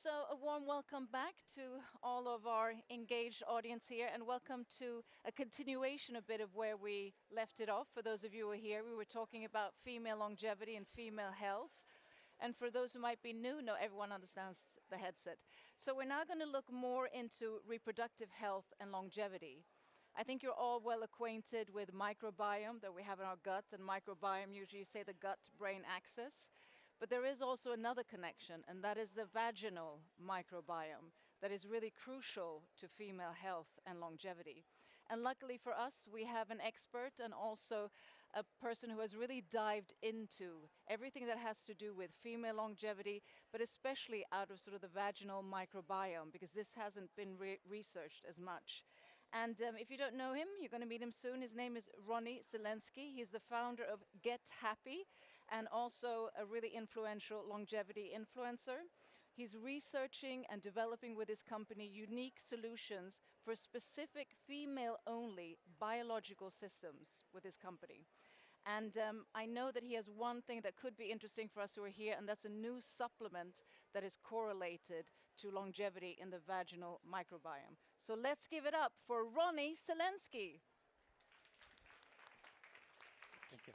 So a warm welcome back to all of our engaged audience here, and welcome to a continuation a bit of where we left it off. For those of you who are here, we were talking about female longevity and female health. And for those who might be new, no, everyone understands the headset. So we're now going to look more into reproductive health and longevity. I think you're all well acquainted with microbiome that we have in our gut, and microbiome, usually you say the gut-brain axis. But there is also another connection, and that is the vaginal microbiome that is really crucial to female health and longevity. And luckily for us, we have an expert and also a person who has really dived into everything that has to do with female longevity, but especially out of sort of the vaginal microbiome, because this hasn't been researched as much. And if you don't know him, you're going to meet him soon. His name is Ronny Szelinsky. He's the founder of gethappy and also a really influential longevity influencer. He's researching and developing with his company unique solutions for specific female-only biological systems with his company. And I know that he has one thing that could be interesting for us who are here, and that's a new supplement that is correlated to longevity in the vaginal microbiome. So let's give it up for Ronny Szelinsky. Thank you.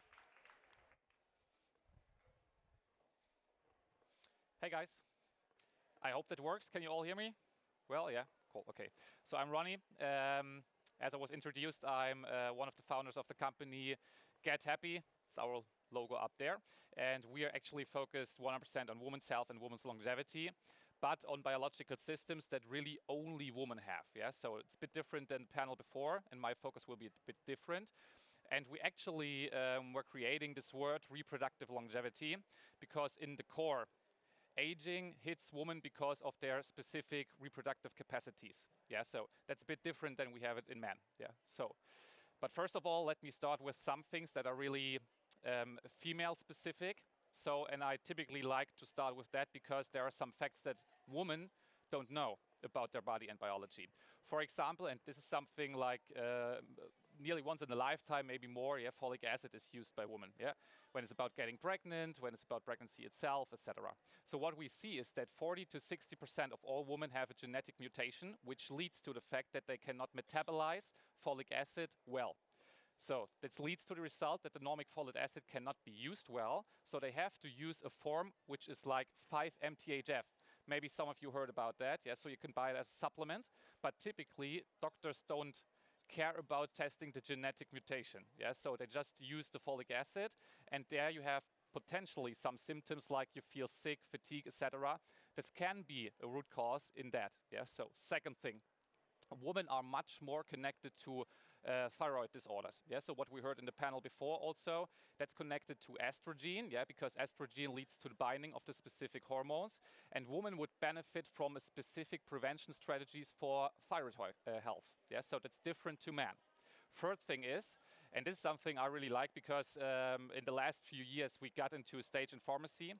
Hey guys, I hope that works. Can you all hear me? Well, yeah, cool, okay. So I'm Ronny. As I was introduced, I'm one of the founders of the company gethappy. It's our logo up there. And we are actually focused 100% on women's health and women's longevity, but on biological systems that really only women have. Yeah? So it's a bit different than the panel before, and my focus will be a bit different. And we actually were creating this word reproductive longevity because in the core, aging hits women because of their specific reproductive capacities. Yeah, so that's a bit different than we have it in men. Yeah, so, but first of all, let me start with some things that are really female specific. So, and I typically like to start with that because there are some facts that women don't know about their body and biology. For example, and this is something like nearly once in a lifetime, maybe more, yeah, folic acid is used by women, yeah, when it's about getting pregnant, when it's about pregnancy itself, etc. So what we see is that 40 to 60% of all women have a genetic mutation, which leads to the fact that they cannot metabolize folic acid well. So this leads to the result that the normic folic acid cannot be used well, so they have to use a form which is like 5-MTHF. Maybe some of you heard about that, yeah, so you can buy it as a supplement, but typically doctors don't care about testing the genetic mutation. Yeah, so they just use the folic acid, and there you have potentially some symptoms like you feel sick, fatigue, etc. This can be a root cause in that. Yeah, so second thing, women are much more connected to thyroid disorders. Yeah, so what we heard in the panel before also, that's connected to estrogen, yeah, because estrogen leads to the binding of the specific hormones, and women would benefit from a specific prevention strategies for thyroid health. Yeah, so that's different to men. Third thing is, and this is something I really like because in the last few years we got into a stage in pharmacy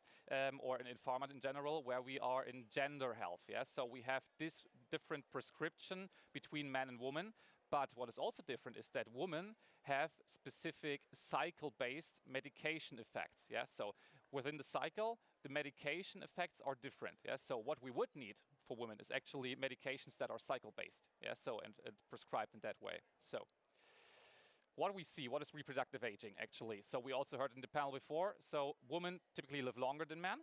or in pharma in general where we are in gender health. Yeah? So we have this different prescription between men and women. But what is also different is that women have specific cycle-based medication effects. Yeah? So within the cycle, the medication effects are different. Yeah? So what we would need for women is actually medications that are cycle-based. Yeah? So and prescribed in that way. So what we see, what is reproductive aging actually? So we also heard in the panel before, so women typically live longer than men.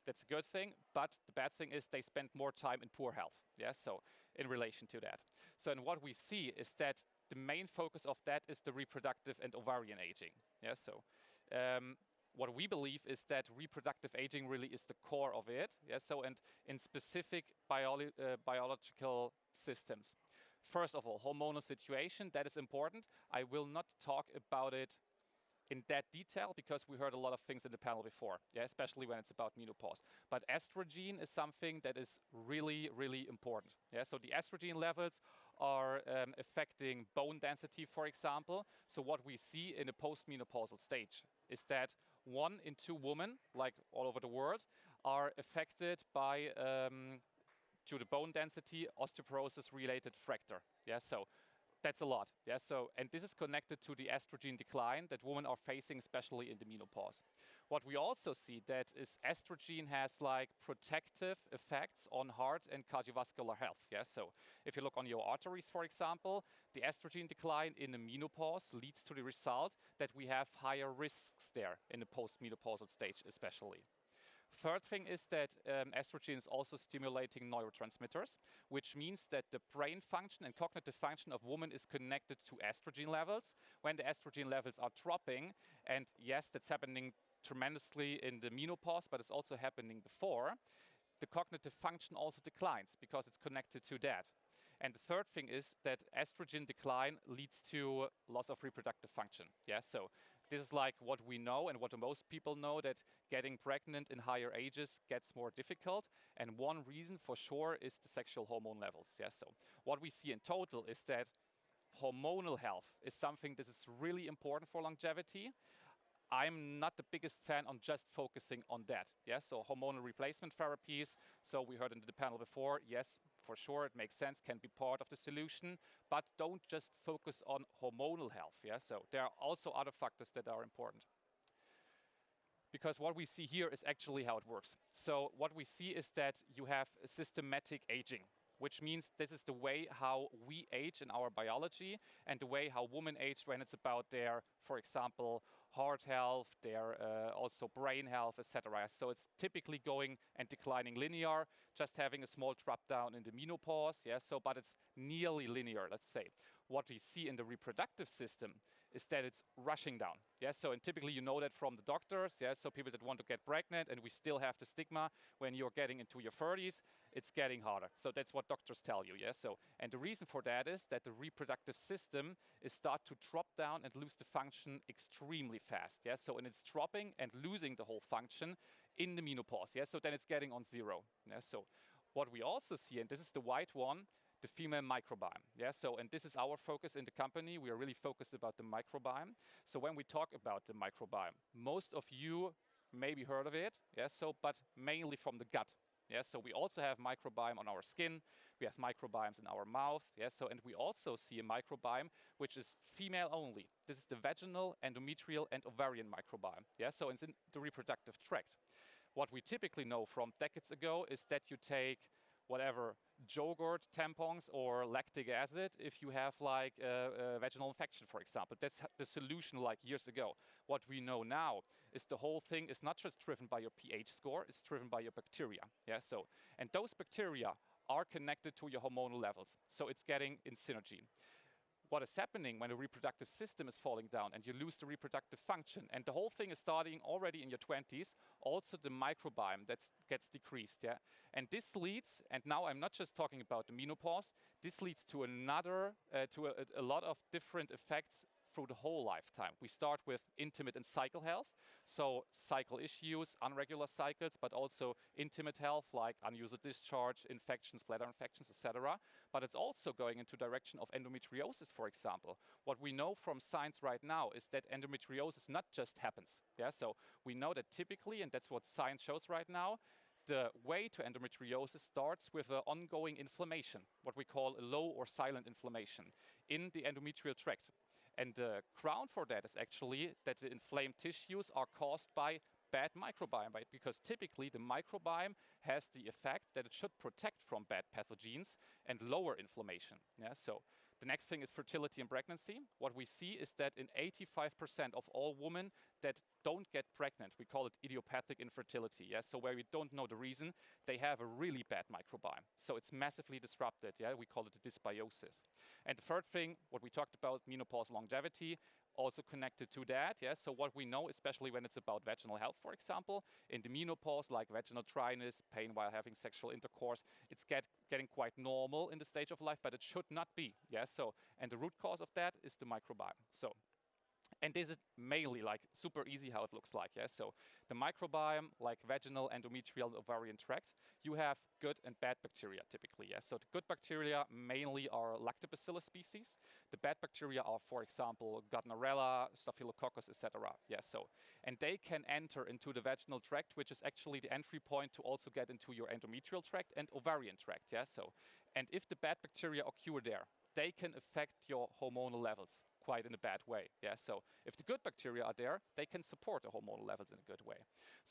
That's a good thing, but the bad thing is they spend more time in poor health. Yeah, so in relation to that. So and what we see is that the main focus of that is the reproductive and ovarian aging. Yeah, so what we believe is that reproductive aging really is the core of it. Yeah, so and in specific biological systems. First of all, hormonal situation, that is important. I will not talk about it in that detail because we heard a lot of things in the panel before, yeah, especially when it's about menopause. But estrogen is something that is really, really important. Yeah, so the estrogen levels are affecting bone density, for example. So what we see in a postmenopausal stage is that 1 in 2 women, like all over the world, are affected by due to bone density, osteoporosis-related fracture. Yeah, so That's a lot, yeah. So, and this is connected to the estrogen decline that women are facing, especially in the menopause. What we also see that is estrogen has like protective effects on heart and cardiovascular health, yeah. So, if you look on your arteries, for example, the estrogen decline in the menopause leads to the result that we have higher risks there in the post-menopausal stage, especially. Third thing is that estrogen is also stimulating neurotransmitters, which means that the brain function and cognitive function of women is connected to estrogen levels. When the estrogen levels are dropping, and yes, that's happening tremendously in the menopause, but it's also happening before, the cognitive function also declines because it's connected to that. And the third thing is that estrogen decline leads to loss of reproductive function. Yeah, so this is like what we know and what most people know, that getting pregnant in higher ages gets more difficult. And one reason for sure is the sexual hormone levels. Yeah, so what we see in total is that hormonal health is something that is really important for longevity. I'm not the biggest fan on just focusing on that. Yeah, so hormonal replacement therapies. So we heard in the panel before, yes, for sure, it makes sense, can be part of the solution, but don't just focus on hormonal health. Yeah, so there are also other factors that are important. Because what we see here is actually how it works. So what we see is that you have systematic aging, which means this is the way how we age in our biology and the way how women age when it's about their, for example, heart health, their also brain health, etc. So it's typically going and declining linear, just having a small drop down in the menopause, yeah, so but it's nearly linear, let's say. What we see in the reproductive system is that it's rushing down. Yeah, so and typically you know that from the doctors, yeah, so people that want to get pregnant, and we still have the stigma when you're getting into your 30s, it's getting harder. So that's what doctors tell you, yeah. So, and the reason for that is that the reproductive system is start to drop down and lose the function extremely fast, yeah. So, and it's dropping and losing the whole function in the menopause, yeah. So then it's getting on zero, yeah. So what we also see, and this is the white one, the female microbiome. Yeah, so, and this is our focus in the company. We are really focused about the microbiome. So when we talk about the microbiome, most of you maybe heard of it, yeah, so, but mainly from the gut. Yeah, so we also have microbiome on our skin, we have microbiomes in our mouth, yeah, so, and we also see a microbiome which is female only. This is the vaginal, endometrial, and ovarian microbiome. Yeah, so it's in the reproductive tract. What we typically know from decades ago is that you take whatever yogurt, tampons, or lactic acid if you have like a vaginal infection, for example. That's the solution like years ago. What we know now is the whole thing is not just driven by your pH score, it's driven by your bacteria. Yeah, so, and those bacteria are connected to your hormonal levels. So it's getting in synergy. What is happening when the reproductive system is falling down and you lose the reproductive function, and the whole thing is starting already in your 20s, also the microbiome that gets decreased, yeah? And this leads, and now I'm not just talking about the menopause, this leads to another, to a lot of different effects through the whole lifetime. We start with intimate and cycle health, so cycle issues, irregular cycles, but also intimate health like unused discharge, infections, bladder infections, etc. But it's also going into direction of endometriosis, for example. What we know from science right now is that endometriosis not just happens. Yeah, so we know that typically, and that's what science shows right now, the way to endometriosis starts with an ongoing inflammation, what we call a low or silent inflammation in the endometrial tract. And the ground for that is actually that the inflamed tissues are caused by bad microbiome, right? Because typically the microbiome has the effect that it should protect from bad pathogens and lower inflammation. Yeah, so the next thing is fertility and pregnancy. What we see is that in 85% of all women that don't get pregnant, we call it idiopathic infertility. Yeah, so where we don't know the reason, they have a really bad microbiome. So it's massively disrupted. Yeah, we call it a dysbiosis. And the third thing, what we talked about, menopause longevity, also connected to that. Yeah, so what we know, especially when it's about vaginal health, for example, in the menopause, like vaginal dryness, pain while having sexual intercourse, it's getting quite normal in the stage of life, but it should not be. Yeah, so, and the root cause of that is the microbiome. So, and this is mainly like super easy how it looks like, yeah? So the microbiome, like vaginal, endometrial, ovarian tract, you have good and bad bacteria typically, yeah? So the good bacteria mainly are lactobacillus species. The bad bacteria are, for example, Gardnerella, Staphylococcus, etc. Yeah, so, and they can enter into the vaginal tract, which is actually the entry point to also get into your endometrial tract and ovarian tract, yeah? So, and if the bad bacteria occur there, they can affect your hormonal levels quite in a bad way. Yeah, so if the good bacteria are there, they can support the hormonal levels in a good way.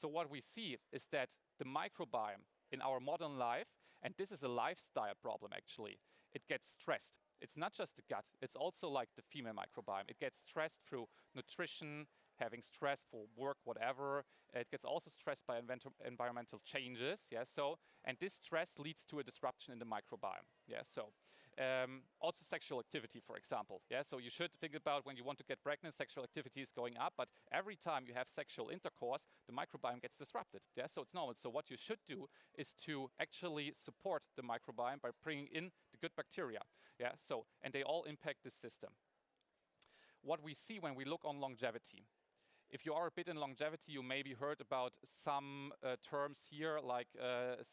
So what we see is that the microbiome in our modern life, and this is a lifestyle problem actually, it gets stressed. It's not just the gut, it's also like the female microbiome. It gets stressed through nutrition, having stress for work, whatever. It gets also stressed by environmental changes. Yeah, so, and this stress leads to a disruption in the microbiome. Yeah, so also sexual activity, for example. Yeah, so you should think about when you want to get pregnant, sexual activity is going up, but every time you have sexual intercourse, the microbiome gets disrupted. Yeah, so it's normal. So what you should do is to actually support the microbiome by bringing in the good bacteria. Yeah, so, and they all impact this system. What we see when we look on longevity, if you are a bit in longevity, you maybe heard about some terms here like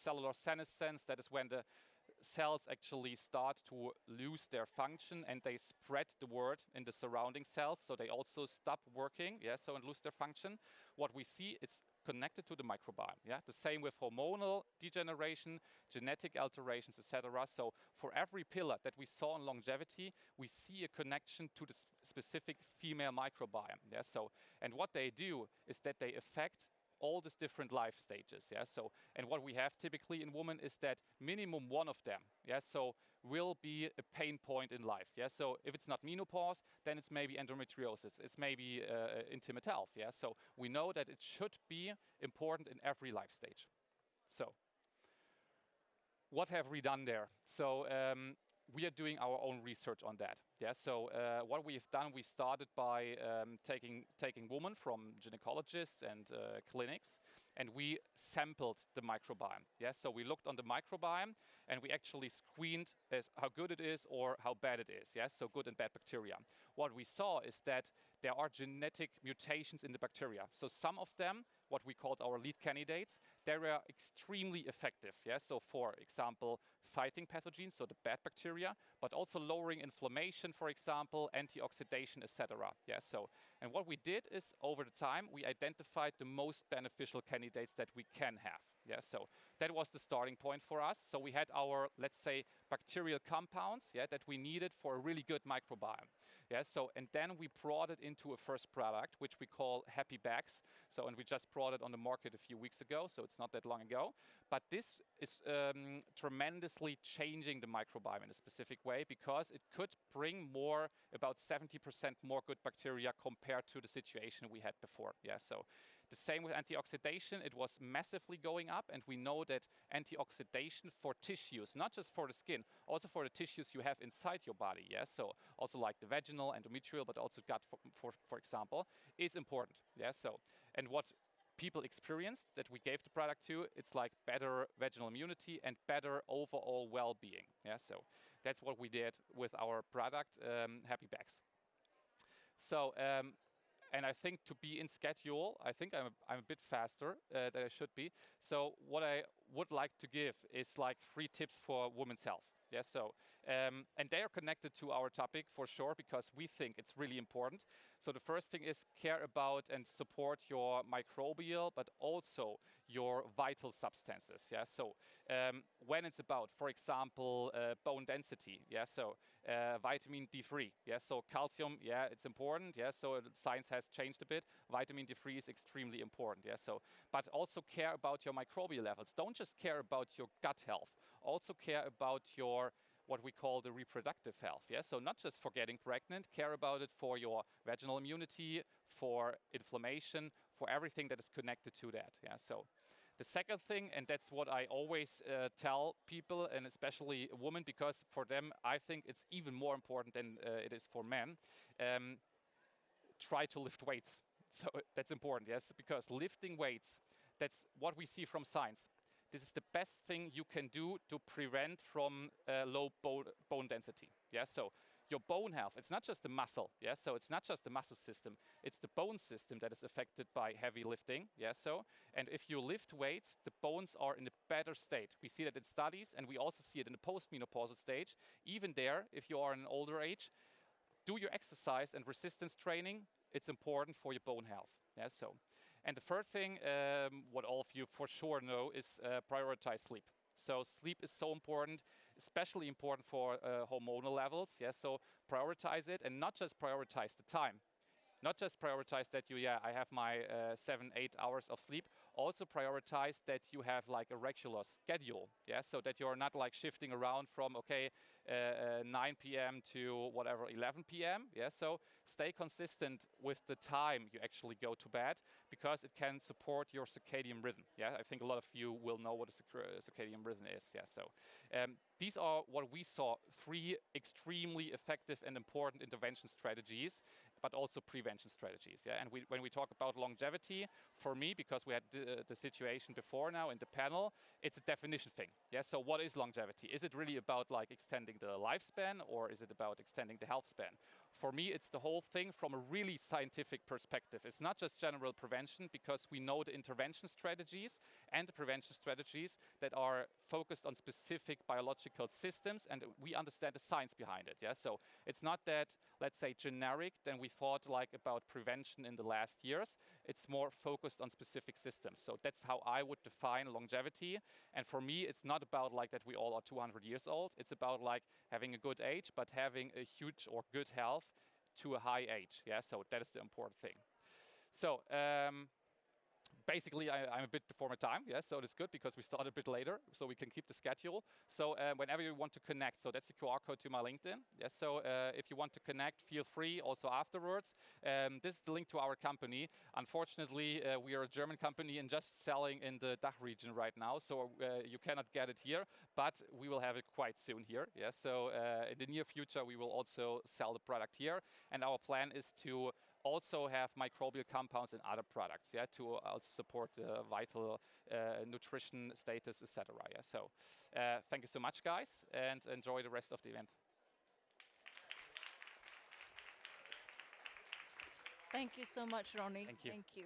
cellular senescence. That is when the cells actually start to lose their function and they spread the word in the surrounding cells, so they also stop working, yeah, so and lose their function. What we see, it's connected to the microbiome, yeah. The same with hormonal degeneration, genetic alterations, etc. So for every pillar that we saw in longevity, we see a connection to the specific female microbiome, yeah. So, and what they do is that they affect all these different life stages, yeah. So, and what we have typically in women is that minimum one of them, yeah, so will be a pain point in life, yeah. So if it's not menopause, then it's maybe endometriosis, it's maybe intimate health, yeah. So we know that it should be important in every life stage. So what have we done there? So we are doing our own research on that. Yeah. So what we have done, we started by taking women from gynecologists and clinics, and we sampled the microbiome. Yeah. So we looked on the microbiome, and we actually screened as how good it is or how bad it is. Yeah. So good and bad bacteria. What we saw is that there are genetic mutations in the bacteria. So some of them, what we called our lead candidates, they were extremely effective. Yeah. So for example, fighting pathogens, so the bad bacteria, but also lowering inflammation, for example, antioxidation, etc. Yeah. So, and what we did is over the time we identified the most beneficial candidates that we can have. Yeah. So that was the starting point for us. So we had our, let's say, bacterial compounds, yeah, that we needed for a really good microbiome. Yeah, so, and then we brought it into a first product, which we call Happy Bags. So, and we just brought it on the market a few weeks ago, so it's not that long ago. But this is tremendously changing the microbiome in a specific way, because it could bring more, about 70% more good bacteria compared to the situation we had before. Yeah, so the same with antioxidation, it was massively going up, and we know that antioxidation for tissues, not just for the skin, also for the tissues you have inside your body, yeah, so also like the vaginal, endometrial, but also gut, for example, is important, yeah, so, and what people experienced that we gave the product to, it's like better vaginal immunity and better overall well-being, yeah, so that's what we did with our product, Happy Bags. So, and I think to be in schedule, I think I'm a bit faster than I should be. So what I would like to give is like 3 tips for women's health. Yeah, so, and they are connected to our topic for sure, because we think it's really important. So the first thing is care about and support your microbial, but also your vital substances. Yeah, so when it's about, for example, bone density. Yeah, so vitamin D3. Yeah, so calcium. Yeah, it's important. Yeah, so science has changed a bit. Vitamin D3 is extremely important. Yeah, so but also care about your microbial levels. Don't just care about your gut health. Also care about your what we call the reproductive health. Yeah, so not just for getting pregnant, care about it for your vaginal immunity, for inflammation, for everything that is connected to that. Yeah, so the second thing, and that's what I always tell people, and especially women, because for them I think it's even more important than it is for men. Try to lift weights. So that's important, yes, because lifting weights, that's what we see from science. This is the best thing you can do to prevent from low bone density. Yeah, so your bone health, it's not just the muscle. Yeah, so it's not just the muscle system, it's the bone system that is affected by heavy lifting. Yeah, so, and if you lift weights, the bones are in a better state. We see that in studies, and we also see it in the post-menopausal stage. Even there, if you are in an older age, do your exercise and resistance training. It's important for your bone health. Yeah, so. And the third thing, what all of you for sure know, is prioritize sleep. So sleep is so important, especially important for hormonal levels. Yeah, so prioritize it, and not just prioritize the time. Not just prioritize that I have my 7-8 hours of sleep. Also prioritize that you have like a regular schedule. Yeah, so that you're not like shifting around from 9 p.m. to whatever 11 p.m. Yeah, so stay consistent with the time you actually go to bed, because it can support your circadian rhythm. Yeah, I think a lot of you will know what a circadian rhythm is. Yeah, so these are what we saw, 3 extremely effective and important intervention strategies, but also prevention strategies. Yeah, and when we talk about longevity, for me, because we had the situation before now in the panel, it's a definition thing. Yeah, so what is longevity? Is it really about like extending the lifespan, or is it about extending the health span? For me, it's the whole thing from a really scientific perspective. It's not just general prevention, because we know the intervention strategies and the prevention strategies that are focused on specific biological systems, and we understand the science behind it. Yeah, so it's not that, let's say, generic than we thought like about prevention in the last years. It's more focused on specific systems. So that's how I would define longevity. And for me, it's not about like that we all are 200 years old. It's about like having a good age, but having a huge or good health to a high age. Yeah, so that is the important thing. So basically, I'm a bit before my time, yes, so it's good because we start a bit later, so we can keep the schedule. So whenever you want to connect, so that's the QR code to my LinkedIn. Yes, so if you want to connect, feel free also afterwards. This is the link to our company. Unfortunately, we are a German company and just selling in the DACH region right now, so you cannot get it here, but we will have it quite soon here. Yes, so in the near future, we will also sell the product here, and our plan is to also have microbial compounds in other products, yeah, to also support the vital nutrition status, etc. Yeah, so thank you so much, guys, and enjoy the rest of the event. Thank you so much, Ronny. Thank you. Thank you.